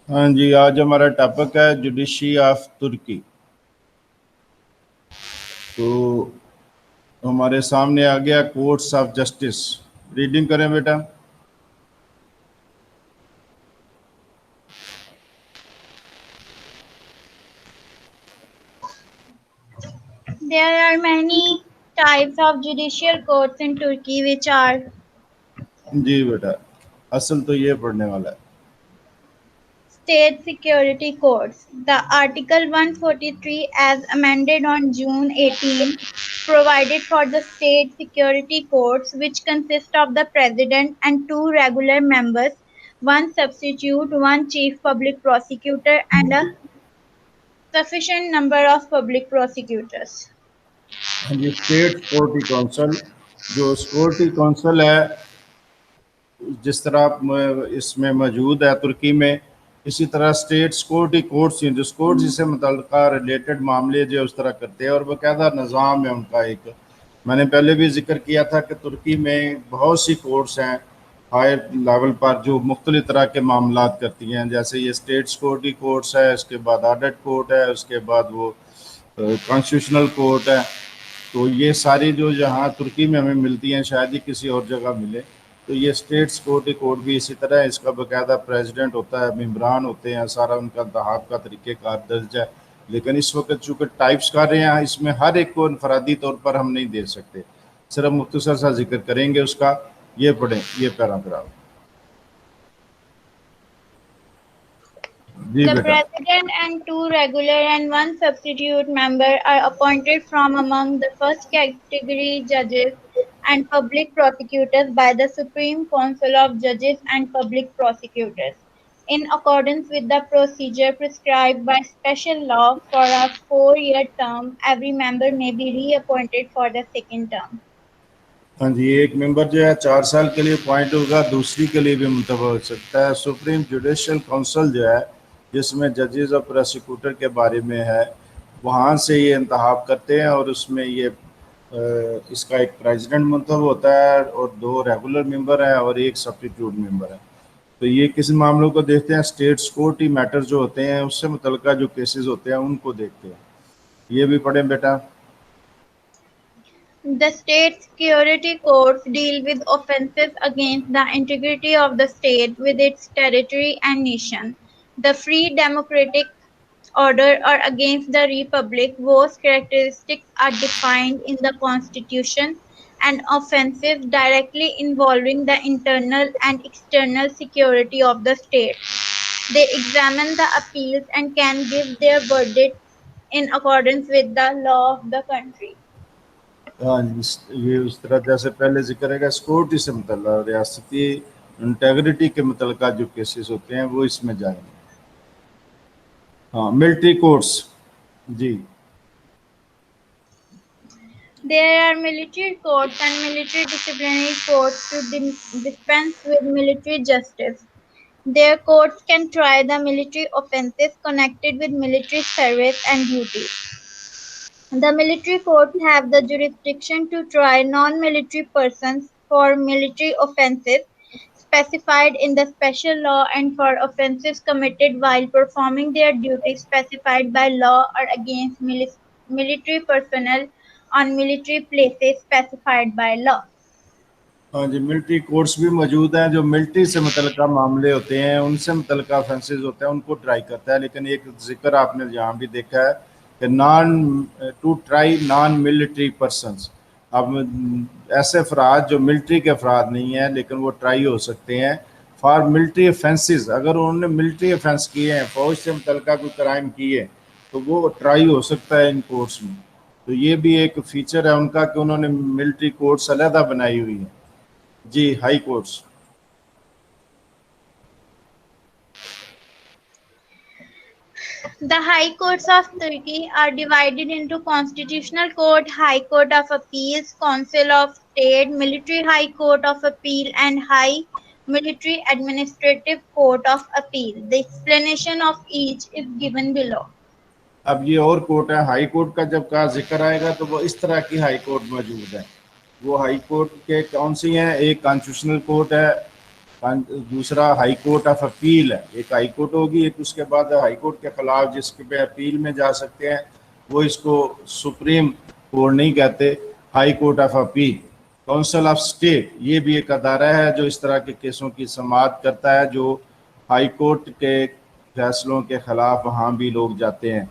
हाँ जी, आज हमारा टॉपिक है जुडिशरी ऑफ तुर्की। तो हमारे सामने आ गया कोर्ट्स ऑफ जस्टिस। रीडिंग करें बेटा। There are many types of judicial courts in Turkey, which are जी बेटा, असल तो ये पढ़ने वाला है। state security courts. The Article 143, as amended on June 18, provided for the state security courts, which consist of the president and two regular members, one substitute, one chief public prosecutor, and a sufficient number of public prosecutors. हाँ जी, state security council, जो security council है जिस तरह इसमें मौजूद है तुर्की में, इसी तरह स्टेट सिक्योरिटी कोर्ट्स हैं जो सिक्योरिटी से मुतल्लिका रिलेटेड मामले जो उस तरह करते हैं, और बाकायदा निज़ाम है उनका। एक मैंने पहले भी जिक्र किया था कि तुर्की में बहुत सी कोर्ट्स हैं हायर लेवल पर जो मुख्तलिफ तरह के मामला करती हैं। जैसे ये स्टेट सिक्योरिटी कोर्ट्स है, उसके बाद ऑडिट कोर्ट है, उसके बाद वो कॉन्स्टिट्यूशनल कोर्ट है। तो ये सारी जो जहाँ तुर्की में हमें मिलती हैं, शायद ही किसी और जगह मिले। तो ये स्टेट सिक्योरिटी कोर्ट भी इसी तरह है। इसका बाकायदा प्रेसिडेंट होता है, मेम्बरान होते हैं, सारा उनका इंतखाब का तरीक़ेकार दर्ज है। लेकिन इस वक्त चूँकि टाइप्स कर रहे हैं, इसमें हर एक को इनफरादी तौर पर हम नहीं दे सकते, सिर्फ मुख्तसर सा जिक्र करेंगे उसका। ये पढ़ें ये पैराग्राफ। जी The बेटा। president and two regular and one substitute member are appointed from among the first category judges and public prosecutors by the Supreme Council of Judges and Public Prosecutors. In accordance with the procedure prescribed by special law for a 4-year term, every member may be reappointed for the second term. हाँ जी, एक member जो है 4 साल के लिए appoint होगा, दूसरी के लिए भी मुंतखब हो सकता है। सुप्रीम जुडिशल काउंसिल जो है, जिसमें जजेस और प्रोसिक्यूटर के बारे में है, वहाँ से ये इंतखाब करते हैं, और उसमें ये इसका एक प्रेसिडेंट मुंतखब होता है और 2 रेगुलर मेंबर हैं और 1 सब्स्टिट्यूट मेंबर है। तो ये किस मामलों को देखते हैं? स्टेट सिक्योरिटी मैटर्स जो होते हैं, उससे मुतल्लिका जो केसेस होते हैं उनको देखते हैं। ये भी पढ़ें बेटा। The state security courts deal with offenses against the integrity of the state with its territory and nation, the free democratic order, or against the republic, whose characteristics are defined in the constitution, and offenses directly involving the internal and external security of the state. They examine the appeals and can give their verdict in accordance with the law of the country. हाँ जी, ये उस तरह जैसे पहले जिक्र है, security से मतलब रियासती इंटेग्रिटी के मतलब जो केसेस होते हैं वो इसमें जाएंगे। हाँ, मिलिट्री कोर्ट्स। जी। There are military courts and military disciplinary courts to dispense with military justice. Their courts can try the military offences connected with military service and duty. The military courts have the jurisdiction to try non-military persons for military offences specified in the special law and for offences committed while performing their duties specified by law or against military personnel on military places specified by law. हाँ जी, military courts भी मौजूद हैं जो military से मुतल्लिका मामले होते हैं, उनसे मुतल्लिका ऑफेंसेस होते हैं, उनको ट्राई करता है। लेकिन एक जिक्र आपने यहाँ भी देखा है कि to try non military persons. अब ऐसे अफराद जो मिलिट्री के अफराद नहीं हैं, लेकिन वो ट्राई हो सकते हैं फॉर मिलिट्री ऑफेंसेस। अगर उन्होंने मिलिट्री ऑफेंस किए हैं, फौज से मुतल्लिका कोई क्राइम किए, तो वो ट्राई हो सकता है इन कोर्ट्स में। तो ये भी एक फीचर है उनका कि उन्होंने मिलिट्री कोर्ट्स अलहदा बनाई हुई हैं। जी, high courts. The High Courts of Turkey are divided into Constitutional Court, High Court of Appeals, Council of State, Military High Court of Appeal, and High Military Administrative Court of Appeal. The explanation of each is given below. अब ये और court है। High court का जब का जिक्र आएगा तो वो इस तरह की हाई कोर्ट मौजूद है। वो हाई कोर्ट के कौन सी हैं? एक कॉन्स्टिट्यूशनल कोर्ट है, दूसरा हाई कोर्ट ऑफ अपील है, एक हाई कोर्ट होगी, एक उसके बाद हाई कोर्ट के खिलाफ जिसके पे अपील में जा सकते हैं वो इसको सुप्रीम कोर्ट नहीं कहते, high court of appeal. Council of state ये भी एक अदारा है जो इस तरह के केसों की समाअत करता है, जो हाई कोर्ट के फैसलों के खिलाफ वहाँ भी लोग जाते हैं।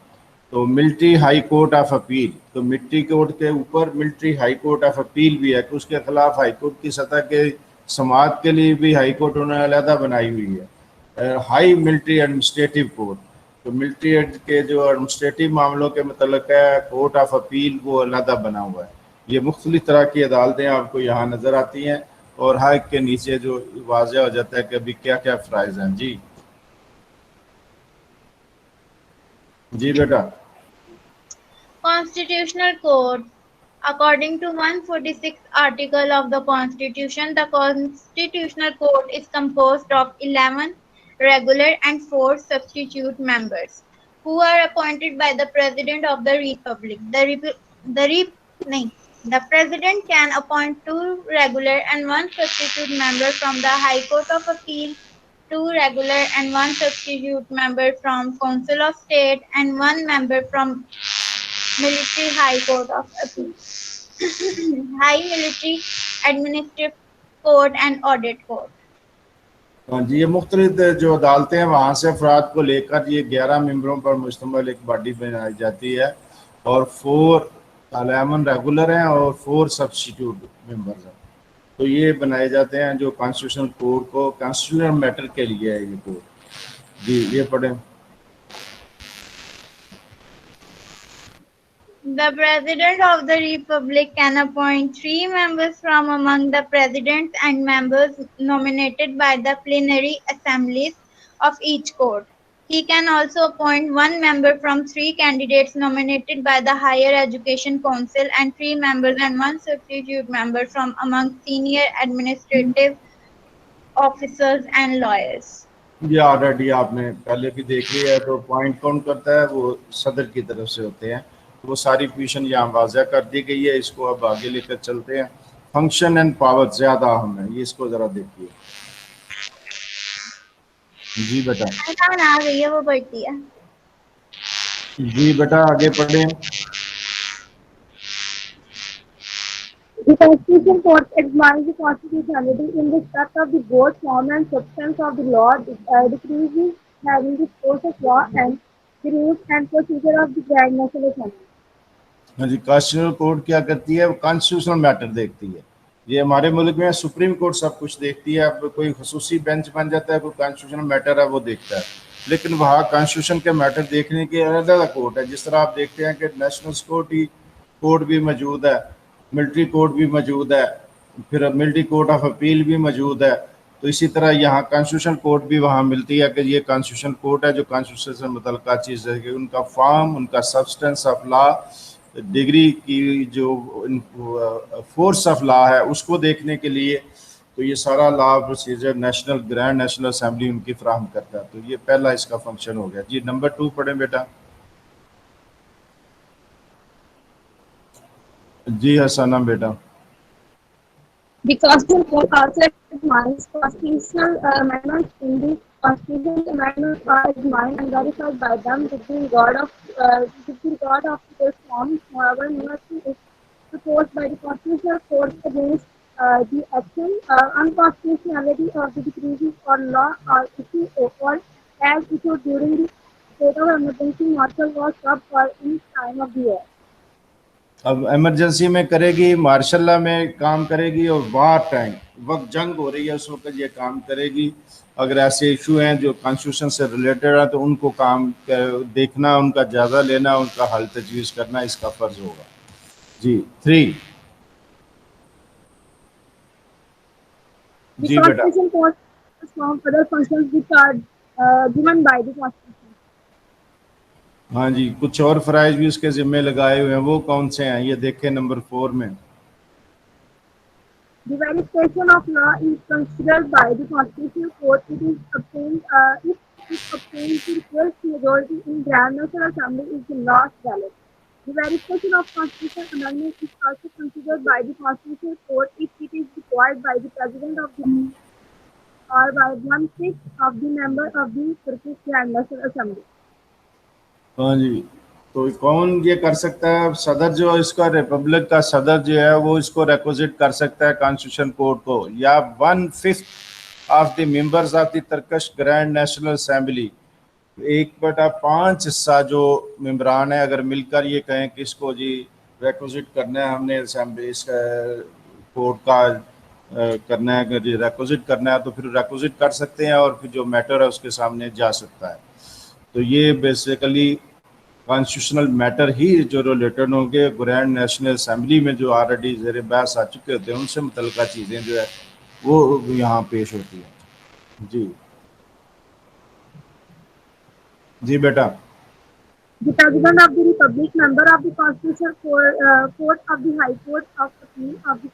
तो military high court of appeal, तो मिलिट्री कोर्ट के ऊपर military high court of appeal भी है कि उसके खिलाफ हाई कोर्ट की सतह के समाअत के लिए भी हाई कोर्ट उन्होंने अलहदा बनाई हुई है। हाई मिलिट्री एडमिनिस्ट्रेटिव कोर्ट, तो मिलिट्री के जो एडमिनिस्ट्रेटिव मामलों के मतलब है कोर्ट ऑफ अपील वो अलहदा बना हुआ है। ये मुख्तलिफ तरह की अदालतें आपको यहाँ नज़र आती हैं और हर एक के नीचे जो वाजह हो जाता है कि अभी क्या क्या फ़राइज़ हैं। जी जी बेटा। Constitutional Court. According to 146 article of the Constitution, the Constitutional Court is composed of 11 regular and 4 substitute members who are appointed by the President of the Republic. The President can appoint 2 regular and 1 substitute member from the High Court of Appeal, 2 regular and 1 substitute member from Council of State, and 1 member from Military High Court of Appeal, High Military Administrative Court and Audit Court. हाँ जी, ये मुख्तलिफ जो अदालतें हैं वहाँ से अफराद को लेकर ये 11 मेंबरों पर मुश्तमिल एक बॉडी बनाई जाती है और 11 रेगुलर हैं और 4 सब्स्टिट्यूट मेंबर्स हैं। तो ये बनाए जाते हैं जो कॉन्स्टिट्यूशनल कोर्ट को कॉन्स्टिट्यूशनल मैटर के लिए है ये कोर्ट। जी ये पढ़ें। The President of the Republic can appoint 3 members from among the presidents and members nominated by the plenary assemblies of each court. He can also appoint 1 member from 3 candidates nominated by the Higher Education Council and 3 members and 1 substitute member from among senior administrative officers and lawyers. ये already आपने पहले भी देख लिया है। तो point कौन करता है, वो सदर की तरफ से होते हैं। वो सारी पोजीशन यहाँ वाज़ह कर दी गई है, इसको अब आगे लेकर चलते हैं। फंक्शन एंड पावर ज़्यादा अहम है, ये इसको ज़रा देखिए। जी बेटा। आ गई है वो पढ़ती है। जी बेटा आगे पढ़ें। The Constitution Court examines the constitutionality in respect of the both form and substance of the law, decrees having the force of law, and the rules and procedure of the Grand National Assembly. हाँ जी, constitutional court क्या करती है, वो constitutional matter देखती है। ये हमारे मुल्क में सुप्रीम कोर्ट सब कुछ देखती है। अब कोई खसूसी बेंच बन जाता है, कोई कॉन्स्टिट्यूशनल मैटर है वो देखता है, लेकिन वहाँ कॉन्स्टिट्यूशन के मैटर देखने के अलग कोर्ट है। जिस तरह आप देखते हैं कि नेशनल सिक्योरिटी कोर्ट भी मौजूद है, मिलिट्री कोर्ट भी मौजूद है, फिर मिलिट्री कोर्ट ऑफ अपील भी मौजूद है। तो इसी तरह यहाँ कॉन्स्टिट्यूशन कोर्ट भी वहाँ मिलती है कि ये कॉन्स्टिट्यूशन कोर्ट है जो कॉन्स्टिट्यूशन से मुतल्लिका चीज़ है कि उनका फॉर्म, उनका सब्सटेंस ऑफ लॉ, डिग्री की जो फोर्स ऑफ लॉ है उसको देखने के लिए। तो ये सारा law procedure national grand national assembly उनकी फ्राहम करता है। तो ये पहला इसका फंक्शन हो गया। जी नंबर 2 पढ़ें बेटा। जी हसना बेटा। The Constitutional Court also examines constitutional amendments in the Constitution. Amendments are examined and verified by them with regard of their forms. However, nothing is proposed by the Constitutional Court against the action, unconstitutionality of the decrees or law or issue or as issued during the state of emergency, martial law, sub or in time of the year. अब emergency में करेगी, martial law में काम करेगी और war time वक्त जंग हो रही है उस वक्त ये काम करेगी। अगर ऐसे इशू हैं जो कॉन्स्टिट्यूशन से रिलेटेड है तो उनको काम देखना, उनका जायजा लेना, उनका हल तजवीज़ करना इसका फर्ज होगा। जी 3। The जी बेटा। Constitution Court from other functions which are given by the Constitution. हाँ जी, कुछ और फ़राइज़ भी उसके ज़िम्मे लगाए हुए हैं, वो कौन से हैं ये देखें नंबर 4 में। The verification of law is considered by the Constitutional Court. It is obtained if obtained the request majority in Grand National Assembly is the last valid. The verification of constitutional amendment is also considered by the Constitutional Court if it is required by the President of the or by 1/6 of the member of the Turkish Grand National Assembly. हाँ जी, तो कौन ये कर सकता है? सदर जो इसका रिपब्लिक का सदर जो है वो इसको रिक्विजिट कर सकता है कॉन्स्टिट्यूशन कोर्ट को, या 1/5 of the members of the Turkish grand national assembly, 1/5 हिस्सा जो मेम्बरान है अगर मिलकर ये कहें कि इसको जी रिक्विजिट करना है, हमने असेंबली इस कोर्ट का करना है, अगर रिक्विजिट करना है तो फिर रिक्विजिट कर सकते हैं और फिर जो मैटर है उसके सामने जा सकता है। तो ये बेसिकली कॉन्स्टिट्यूशनल मैटर ही जो रिलेटेड होंगे ग्रैंड नेशनल असेंबली में जो ऑलरेडी ज़ेर बहस आ चुके होते हैं उनसे मुतल्लिक़ा चीज़ें जो है वो यहाँ पेश होती हैं। जी जी बेटा। The President of the Republic, member of the Constitutional Court of the High Court of Appeal of the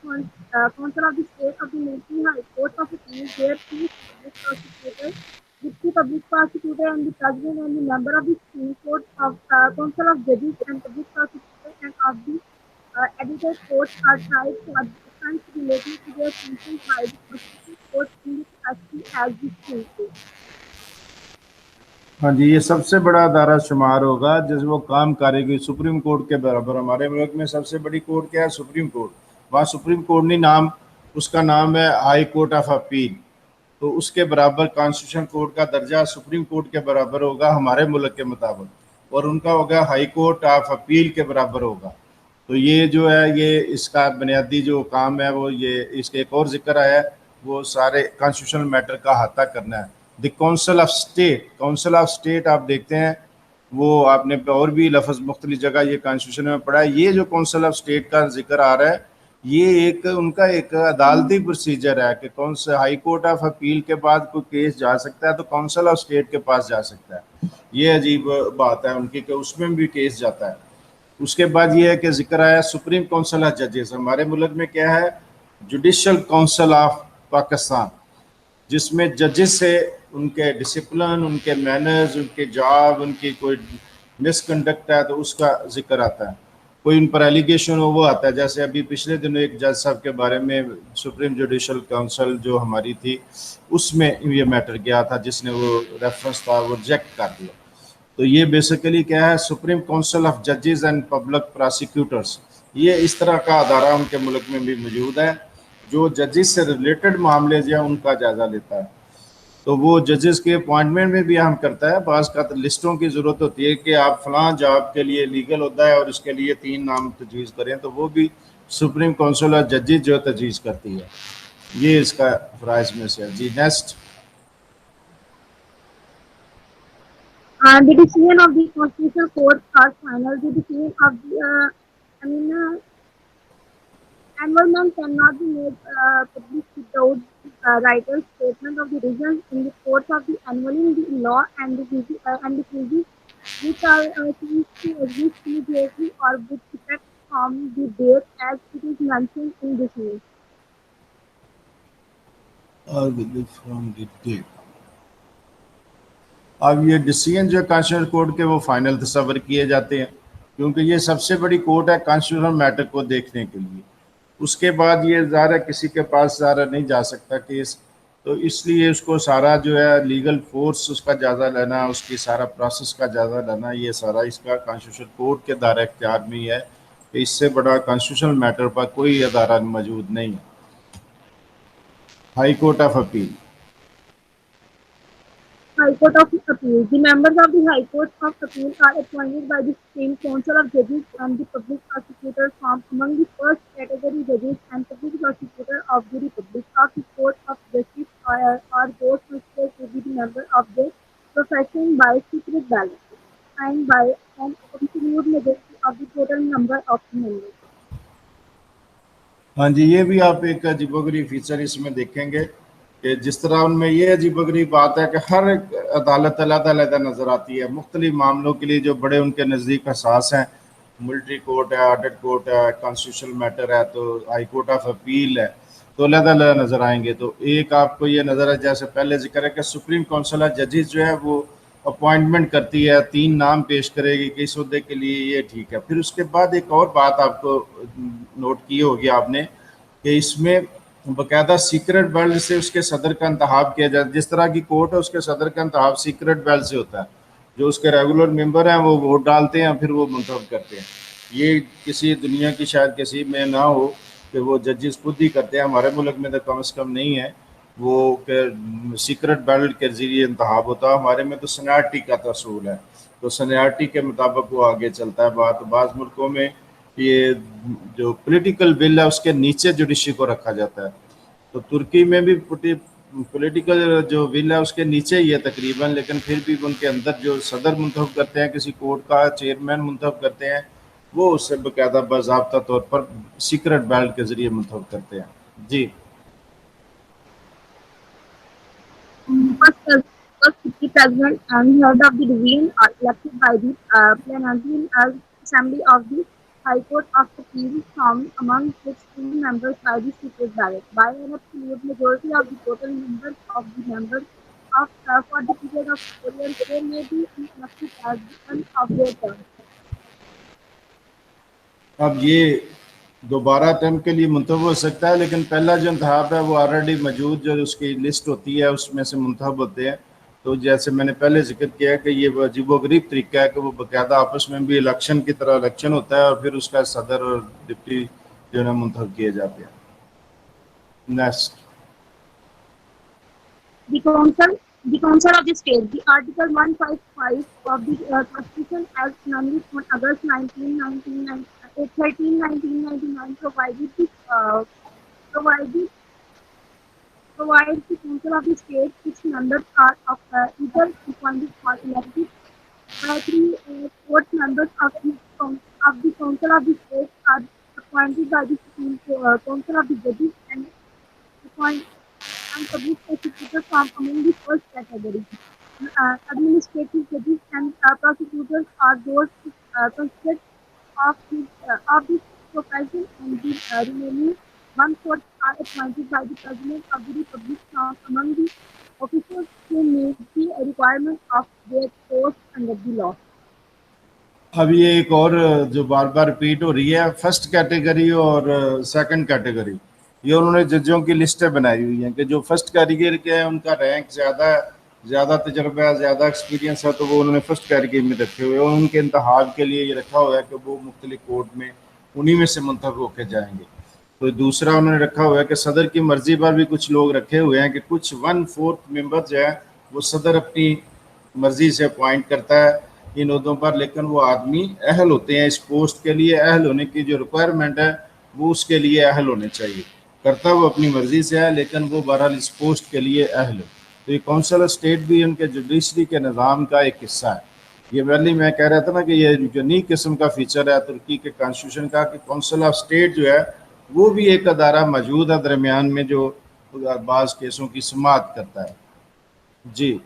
Council of the State of the Military High Court of Appeal, their chief public prosecutor, deputy public prosecutor, and the President and the member of the Supreme Court of Council of Judges and public prosecutor and of the editor courts are tried for the offense relating to their functions by the Constitutional Court in the capacity as the Supreme Court. हाँ जी, ये सबसे बड़ा अदारा शुमार होगा जिस वो काम करेगी सुप्रीम कोर्ट के बराबर। हमारे मुल्क में सबसे बड़ी कोर्ट क्या है? Supreme court. वहाँ सुप्रीम कोर्ट नहीं नाम, उसका नाम है हाई कोर्ट ऑफ अपील। तो उसके बराबर कॉन्स्टिट्यूशन कोर्ट का दर्जा सुप्रीम कोर्ट के बराबर होगा हमारे मुल्क के मुताबिक, और उनका होगा हाई कोर्ट ऑफ अपील के बराबर होगा। तो ये जो है ये इसका बुनियादी जो काम है वो ये इसके एक और जिक्र आया है, वो सारे कॉन्स्टिट्यूशनल मैटर का अहाता करना है। The council of state, council of state आप देखते हैं वो आपने और भी लफ्ज़ मुख्तलिफ जगह ये कॉन्स्टिट्यूशन में पढ़ा है। ये जो काउंसिल ऑफ स्टेट का जिक्र आ रहा है ये एक उनका एक अदालती प्रोसीजर है कि कौन से हाई कोर्ट ऑफ अपील के बाद कोई केस जा सकता है तो काउंसिल ऑफ स्टेट के पास जा सकता है। ये अजीब बात है उनकी कि उसमें भी केस जाता है। उसके बाद ये है कि जिक्र आया सुप्रीम काउंसिल ऑफ जजेस। हमारे मुल्क में क्या है? जुडिशल काउंसिल ऑफ पाकिस्तान, जिसमें जजेस से उनके डिसिप्लिन, उनके मैनर्स, उनके जॉब, उनकी कोई मिसकंडक्ट है तो उसका जिक्र आता है। कोई उन पर एलिगेशन हो वो आता है। जैसे अभी पिछले दिनों एक जज साहब के बारे में सुप्रीम जुडिशल काउंसिल जो हमारी थी उसमें ये मैटर गया था, जिसने वो रेफरेंस था वो रिजेक्ट कर दिया। तो ये बेसिकली क्या है? सुप्रीम काउंसिल ऑफ जजेस एंड पब्लिक प्रोसिक्यूटर्स, ये इस तरह का अदारा उनके मुल्क में भी मौजूद है जो जजेस से रिलेटेड मामले जो है उनका जायज़ा लेता है। तो वो जजेस के अपॉइंटमेंट में भी अहम करता है। बाज़ का तो लिस्टों की ज़रूरत होती है कि आप फलां जॉब के लिए लीगल होता है और इसके लिए 3 नाम तजवीज़ करें, तो वो भी सुप्रीम काउंसिल ऑफ जजेस जो तजवीज़ करती है। ये इसका फ़राइज़ में से है। जी next. The decision of the Constitutional Court are final. The decision of the amendment cannot be made public without writer's statement of the reasons in the course of the annulling the law and the treaties which are ceased to exist immediately or with effect from the date as it is mentioned in this news. अब ये decision जो constitutional court के वो final तस्वर किए जाते हैं क्योंकि ये सबसे बड़ी कोर्ट है कॉन्स्टिट्यूशनल मैटर को देखने के लिए। उसके बाद ये ज़्यादा किसी के पास ज़्यादा नहीं जा सकता केस, तो इसलिए उसको सारा जो है लीगल फोर्स उसका जायज़ा लेना, उसकी सारा प्रोसेस का जायज़ा लेना, ये सारा इसका कॉन्स्टिट्यूशनल कोर्ट के दायरे इख्तियार में ही है कि इससे बड़ा कॉन्स्टिट्यूशनल मैटर पर कोई अदारा मौजूद नहीं है। High court of appeal. High Court of Appeal. The members of the High Court of Appeal are appointed by the Supreme Council of Judges and the public prosecutors from among the first category judges and public prosecutor of the Republic of the Court of Justice or those considered to be the member of their profession by secret ballot and by an absolute majority of the total number of members. हाँ जी, ये भी आप एक अजीबोगरीब feature इसमें देखेंगे कि जिस तरह उनमें ये अजीबोगरीब बात है कि हर अदालत अलग-अलग नज़र आती है मुख्तलिफ मामलों के लिए जो बड़े उनके नज़दीक हसास हैं। मिलिट्री कोर्ट है, ऑडिट कोर्ट है, कॉन्स्टिट्यूशनल मैटर है, तो हाई कोर्ट ऑफ अपील है, तो अलग-अलग नज़र आएंगे। तो एक आपको ये नज़र है जैसे पहले जिक्र है कि सुप्रीम काउंसिल ऑफ जजेस जो है वो अपॉइंटमेंट करती है, 3 नाम पेश करेगी कि इस अहदे के लिए ये ठीक है। फिर उसके बाद एक और बात आपको नोट की होगी आपने कि इसमें बाकायदा सीक्रेट बैलेट से उसके सदर का इंतखाब किया जाता है। जिस तरह की कोर्ट है उसके सदर का इंतखाब सीक्रेट बैलेट से होता है। जो उसके रेगुलर मेंबर हैं वो वोट डालते हैं, फिर वो मुंतखब करते हैं। ये किसी दुनिया की शायद किसी में ना हो कि वो जजेस खुद ही करते हैं। हमारे मुल्क में तो कम से कम नहीं है वो कि सीक्रेट बैलेट के ज़रिए इंतखाब होता है। हमारे में तो सीनियरिटी का तसूल है, तो सीनियरिटी के मुताबिक वो आगे चलता है। बाज़ मुल्कों में ये जो पॉलिटिकल बिल है उसके नीचे जुडिशरी को रखा जाता है। तो तुर्की में भी पॉलिटिकल जो बिल है उसके नीचे ही है तकरीबन, लेकिन फिर भी उनके अंदर जो सदर मुंतखब करते हैं, किसी कोर्ट का चेयरमैन मुंतखब करते हैं, वो उससे बाकायदा बाज़ाब्ता तौर पर सीक्रेट बैलेट के ज़रिए मुंतखब करते हैं। जी। First city president and head of the division are elected by the plenary assembly of the High Court of Appeal from among 16 members by the secret ballot. By an absolute majority of the total numbers of the members of for the period of 4 years, they may be elected as the end of their term. अब ये दोबारा term के लिए मुंतखब हो सकता है, लेकिन पहला जो इंतखाब है वो ऑलरेडी मौजूद जो उसकी लिस्ट होती है उसमें से मुंतखब होते हैं। तो जैसे मैंने पहले जिक्र किया है कि ये अजीबोगरीब तरीका है कि वो बाकायदा आपस में भी इलेक्शन की तरह इलेक्शन होता है और फिर उसका सदर और डिप्टी जो है मुंतखब किए जाते हैं। Next. The Council of the State, the Article 155 of the Constitution as amended on August 1999 provides the Council of the State, its members are of either appointed or elected by three fourth members of the Council of the State are appointed by the Council of the Judges and appointed and public prosecutors from among the first category. Administrative judges and prosecutors are those considered of the profession, and the remaining one-fourth are appointed by the President of the Republic from among the officers who meet the requirement of their post under the law. अब ये एक और जो बार बार repeat हो रही है, first category और second category, ये उन्होंने जजों की लिस्टें बनाई हुई हैं कि जो फर्स्ट कैटेगरी के हैं उनका रैंक ज़्यादा तजर्बा है, ज़्यादा एक्सपीरियंस है, तो वो उन्होंने फर्स्ट कैटेगरी में रखे हुए हैं। उनके इंतखाब के लिए ये रखा हुआ है कि वो मुख्तलिफ कोर्ट में उन्हीं में से मुंतखब होकर जाएंगे। तो दूसरा उन्होंने रखा हुआ है कि सदर की मर्जी पर भी कुछ लोग रखे हुए हैं कि कुछ 1/4 मेंबर जो है वो सदर अपनी मर्जी से अपॉइंट करता है इन ओहदों पर, लेकिन वो आदमी अहल होते हैं इस पोस्ट के लिए। अहल होने की जो रिक्वायरमेंट है वो उसके लिए अहल होने चाहिए। करता वो अपनी मर्जी से है, लेकिन वो बहरहाल इस पोस्ट के लिए अहल हो। तो ये काउंसिल ऑफ स्टेट भी उनके जुडिशरी के निज़ाम का एक हिस्सा है। ये पहले मैं कह रहा था ना कि ये यूनिक किस्म का फीचर है तुर्की के कॉन्स्टिट्यूशन का कि काउंसिल ऑफ स्टेट जो है वो भी एक अदारा मौजूद है दरमियान में जो बाज़ केसों की समाअत करता है। जी।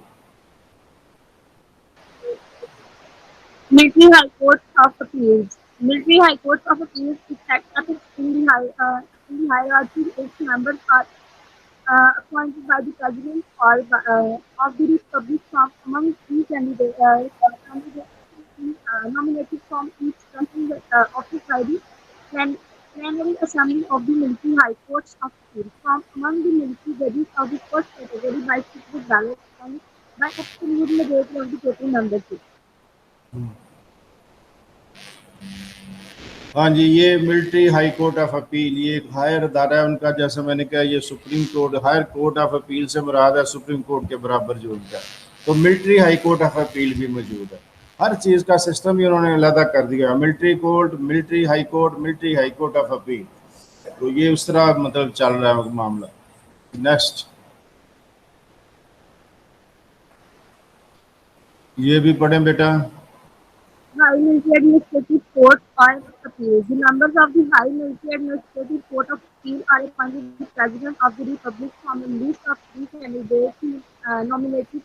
Military High Court of Appeals. Military High Court of Appeals is set up in the hierarchy. Its members are appointed by the President or of the Republic from among three candidates nominated from each country office by the plenary assembly of the Military High Courts of Appeals from among the military judges of the first category by secret ballot and by absolute majority of the total membership. हाँ जी, ये military high court of appeal ये एक higher अदारा है उनका। जैसे मैंने कहा ये supreme court, higher court of appeal से मुराद है सुप्रीम कोर्ट के बराबर जो उनका, तो military high court of appeal भी मौजूद है। हर चीज़ का सिस्टम ही उन्होंने अलग कर दिया, military court, military high court of appeal. तो ये उस तरह मतलब चल रहा है मामला। नेक्स्ट, ये भी पढ़ें बेटा। High Military Administrative Court of Appeal. The members of the High Military Administrative Court of Appeal are appointed by the President of the Republic from a list of three candidates nominated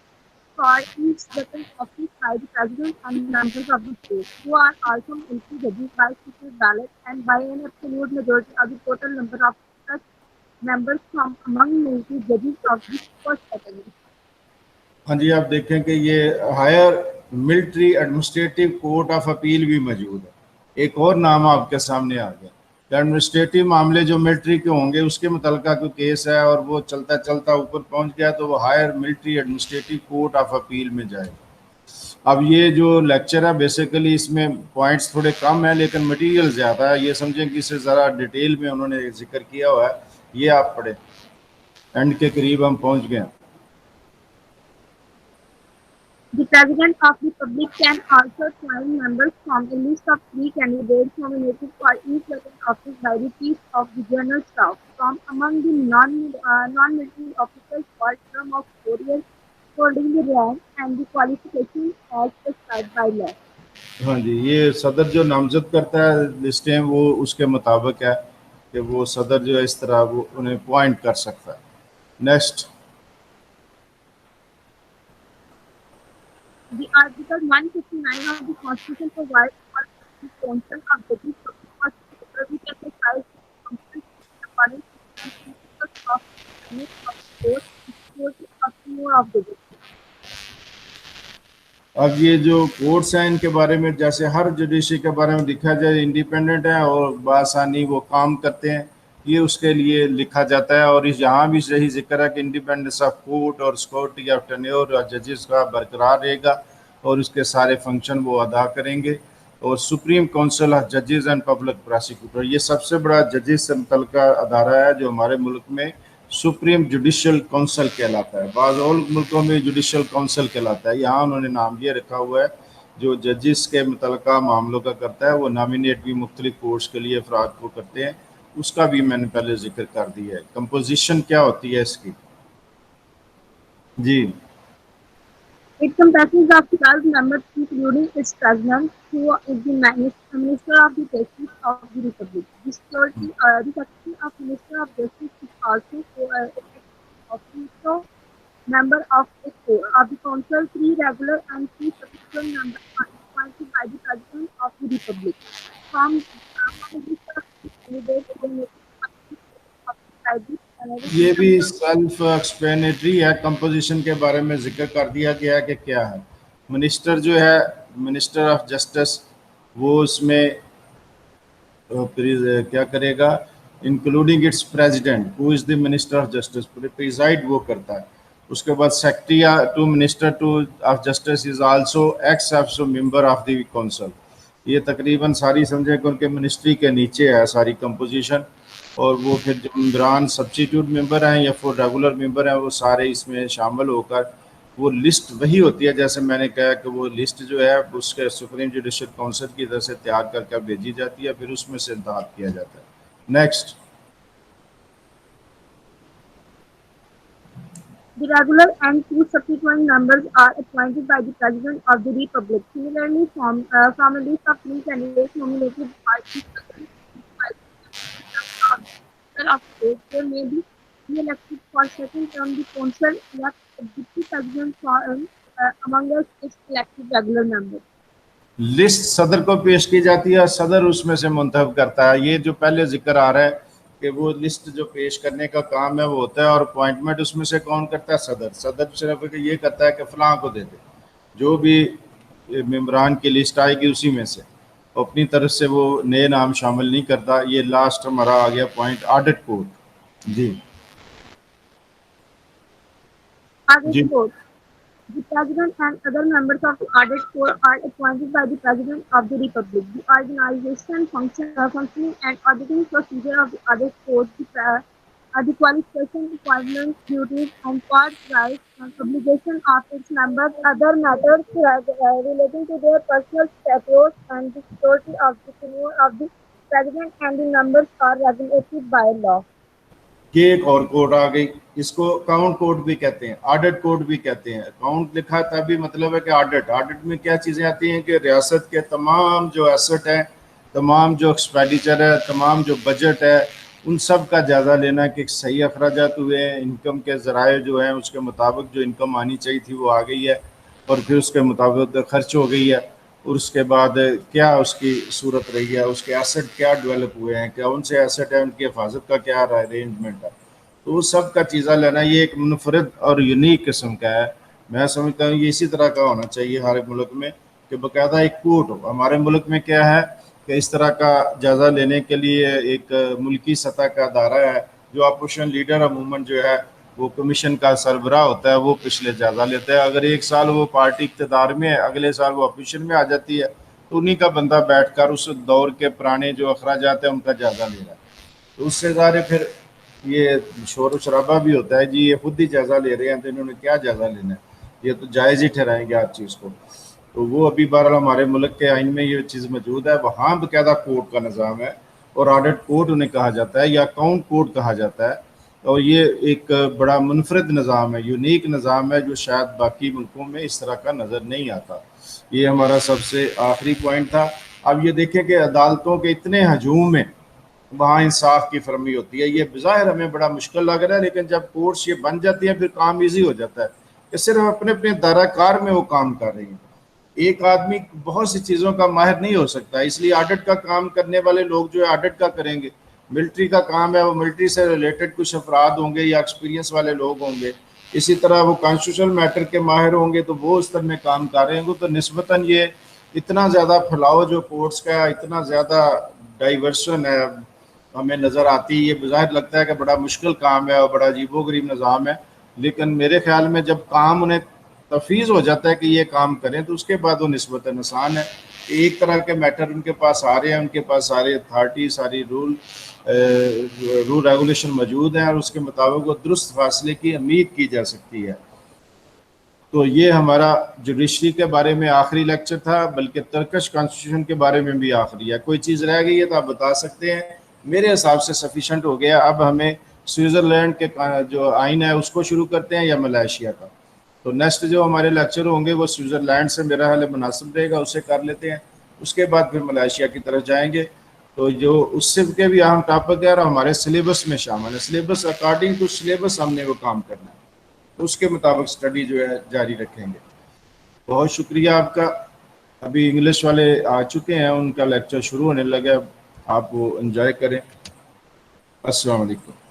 for each vacant office by the President and members of the state, who are also military judges by secret ballot and by an absolute majority of the total number of such members from among military judges of the first category. हाँ जी, आप देखें कि ये higher military administrative court of appeal भी मौजूद है। एक और नाम आपके सामने आ गया एडमिनिस्ट्रेटिव मामले जो मिलिट्री के होंगे उसके मुतलका कोई केस है और वो चलता चलता ऊपर पहुंच गया तो वो higher military administrative court of appeal में जाएगा। अब ये जो लेक्चर है बेसिकली इसमें पॉइंट्स थोड़े कम है लेकिन मटेरियल ज़्यादा है, ये समझें कि इसे ज़रा डिटेल में उन्होंने जिक्र किया हुआ है, ये आप पढ़े। एंड के करीब हम पहुंच गए। The President of the Republic can also appoint members from a list of 3 candidates nominated for each vacant office by the Chief of the General Staff from among the non-military officers for a term of 4 years, holding the rank and the qualifications as prescribed by law. हाँ जी, ये सदर जो नामजद करता है लिस्टें वो उसके मुताबिक है कि वो सदर जो है इस तरह वो उन्हें अपॉइंट कर सकता है। Next, The Article 159 of the Constitution provides for the council of the Constitution which exercise the council according to the principles of the court, security of the more of the अब ये जो courts हैं इनके बारे में जैसे हर judiciary के बारे में लिखा जाए इंडिपेंडेंट है और बासानी वो काम करते हैं, ये उसके लिए लिखा जाता है। और इस यहाँ भी सही जिक्र है कि इंडिपेंडेंस ऑफ कोर्ट और सिक्योरिटी ऑफ टेन्योर और जजेस का बरकरार रहेगा और उसके सारे फंक्शन वो अदा करेंगे। और सुप्रीम काउंसिल ऑफ जजेस एंड पब्लिक प्रोसिक्यूटर, ये सबसे बड़ा जजेस से मुतल्लिका अदारा है जो हमारे मुल्क में सुप्रीम जुडिशल काउंसिल कहलाता है। बाज़ और मुल्कों में जुडिशल काउंसिल कहलाता है, यहाँ उन्होंने नाम ये रखा हुआ है जो जजेस के मुतल्लिका मामलों का करता है। वो नॉमिनेट भी मुख्तलिफ कोर्ट्स के लिए अफराद को करते हैं, उसका भी मैंने पहले जिक्र कर दिया है। कंपोजिशन क्या होती है इसकी? जी, It comprises of 12 members including its president who is the minister of the justice of the republic. The secretary of minister of justice is also member of the council. 3 regular and 3 subsequent members are appointed by the president of the republic. From the list of candidates ये भी self explanatory है। Composition के बारे में जिक्र कर दिया गया है कि क्या है। मिनिस्टर जो है मिनिस्टर ऑफ जस्टिस वो उसमें क्या करेगा, including its president who is the minister of justice, preside वो करता है। उसके बाद secretary to minister to of justice is also ex officio member of the council. ये तकरीबन सारी समझे कि उनके मिनिस्ट्री के नीचे है सारी कंपोजिशन। और वो फिर जो मेंबरान सब्स्टिट्यूट मेंबर हैं या फिर रेगुलर मेंबर हैं वो सारे इसमें शामिल होकर वो लिस्ट वही होती है जैसे मैंने कहा कि वो लिस्ट जो है उसके सुप्रीम जुडिशल काउंसिल की तरफ से तैयार करके भेजी जाती है, फिर उसमें से इंतखाब किया जाता है। Next, The regular and 2 subsequent members are appointed by the President of the Republic. Similarly, from a list of 3 candidates nominated by the President of state, they may be re-elected for second term. The council elects a deputy president among its elected regular members. List सदर को पेश की जाती है, सदर उसमें से मुंतखब करता है। ये जो पहले जिक्र आ रहा है कि वो लिस्ट जो पेश करने का काम है वो होता है और अपॉइंटमेंट उसमें से कौन करता है? सदर। सदर सिर्फ ये करता है कि फलां को दे दे, जो भी मेंबरान की लिस्ट आएगी उसी में से, अपनी तरफ से वो नए नाम शामिल नहीं करता। ये लास्ट हमारा आ गया पॉइंट ऑडिट कोर्ट। जी Audit Court. The President and other members of the Audit Court are appointed by the President of the Republic. The organization, functioning and auditing procedure of the Audit Court, the qualification, requirements, duties, and court rights and obligation of its members, other matters relating to their personal status and the security of the tenure of the President and the members are regulated by law. ये एक और code आ गई, इसको account code भी कहते हैं, audit code भी कहते हैं। अकाउंट लिखा तभी मतलब है कि ऑडिट। ऑडिट में क्या चीज़ें आती हैं कि रियासत के तमाम जो एसेट हैं, तमाम जो एक्सपेंडिचर है, तमाम जो बजट है, उन सब का जायज़ा लेना कि सही अखराजात हुए हैं, इनकम के ज़राए जो हैं उसके मुताबिक जो इनकम आनी चाहिए थी वो आ गई है और फिर उसके मुताबिक खर्च हो गई है। और उसके बाद क्या उसकी सूरत रही है, उसके एसेट क्या डेवलप हुए हैं, क्या उनसे एसेट है, उनकी हिफाजत का क्या अरेंजमेंट है, तो वो सब का चीज़ा लेना ये एक मुनफरद और यूनिक किस्म का है। मैं समझता हूँ ये इसी तरह का होना चाहिए हर मुल्क में कि बाकायदा एक कोर्ट हो। हमारे मुल्क में क्या है कि इस तरह का जायज़ा लेने के लिए एक मुल्की सतह का अदारा है, जो अपोजिशन लीडर अमूमन जो है वो कमीशन का सरबराह होता है, वो पिछले जायज़ा लेता है। अगर एक साल वो पार्टी इक़्तिदार में है, अगले साल वो अपोजिशन में आ जाती है, तो उन्हीं का बंदा बैठकर उस दौर के पुराने जो अखराजात हैं उनका जायज़ा ले रहा है। तो उससे ज़ाहिर फिर ये शोर शराबा भी होता है, जी ये खुद ही जायज़ा ले रहे हैं तो इन्होंने क्या जायज़ा लेना है, ये तो जायज़ ही ठहराएंगे हर चीज़ को। तो वो अभी बहरहाल हमारे मुल्क के आइन में ये चीज़ मौजूद है। वहाँ बाकायदा कोर्ट का निज़ाम है और ऑडिट कोर्ट उन्हें कहा जाता है या अकाउंट कोर्ट कहा जाता है, और ये एक बड़ा मुनफरद निज़ाम है, यूनिक निज़ाम है, जो शायद बाकी मुल्कों में इस तरह का नज़र नहीं आता। ये हमारा सबसे आखिरी पॉइंट था। अब ये देखें कि अदालतों के इतने हजूम में वहाँ इंसाफ की फरमी होती है, ये बज़ाहिर हमें बड़ा मुश्किल लग रहा है, लेकिन जब कोर्ट्स ये बन जाती हैं फिर काम ईजी हो जाता है कि सिर्फ अपने अपने दायराकार में वो काम कर रही हैं। एक आदमी बहुत सी चीज़ों का माहिर नहीं हो सकता, इसलिए ऑडिट का काम करने वाले लोग जो है ऑडिट का करेंगे। मिलिट्री का काम है, वो मिलिट्री से रिलेटेड कुछ अफराद होंगे या एक्सपीरियंस वाले लोग होंगे। इसी तरह वो कॉन्स्टिट्यूशनल मैटर के माहिर होंगे तो वो उस तरह में काम कर रहे होंगे। तो निस्बतन ये इतना ज़्यादा फैलाव जो कोर्ट्स का, इतना ज़्यादा डाइवर्सन है हमें नज़र आती है, ये बज़ाहिर लगता है कि बड़ा मुश्किल काम है और बड़ा अजीबोगरीब निज़ाम है। लेकिन मेरे ख्याल में जब काम उन्हें तफवीज़ हो जाता है कि ये काम करें तो उसके बाद वो निस्बतन आसान है। एक तरह के मैटर उनके पास आ रहे हैं, उनके पास सारे अथॉरिटी, सारी रूल रेगुलेशन मौजूद हैं और उसके मुताबिक वो दुरुस्त फासले की उम्मीद की जा सकती है। तो ये हमारा जुडिशरी के बारे में आखिरी लेक्चर था, बल्कि तरकश कॉन्स्टिट्यूशन के बारे में भी आखिरी है। कोई चीज़ रह गई है तो आप बता सकते हैं। मेरे हिसाब से सफिशेंट हो गया। अब हमें स्विट्ज़रलैंड के जो आइन है उसको शुरू करते हैं या मलेशिया का। तो नेक्स्ट जो हमारे लेक्चर होंगे वो स्विट्ज़रलैंड से मेरा हाल मुनासिब रहेगा, उसे कर लेते हैं। उसके बाद फिर मलेशिया की तरफ जाएंगे। तो जो उससे के भी अहम टॉपिक है और हमारे सिलेबस में शामिल है। सिलेबस अकॉर्डिंग टू सिलेबस हमने वो काम करना है, तो उसके मुताबिक स्टडी जो है जारी रखेंगे। बहुत शुक्रिया आपका। अभी इंग्लिश वाले आ चुके हैं, उनका लेक्चर शुरू होने लगा, आप वो एंजॉय करें। अस्सलाम वालेकुम।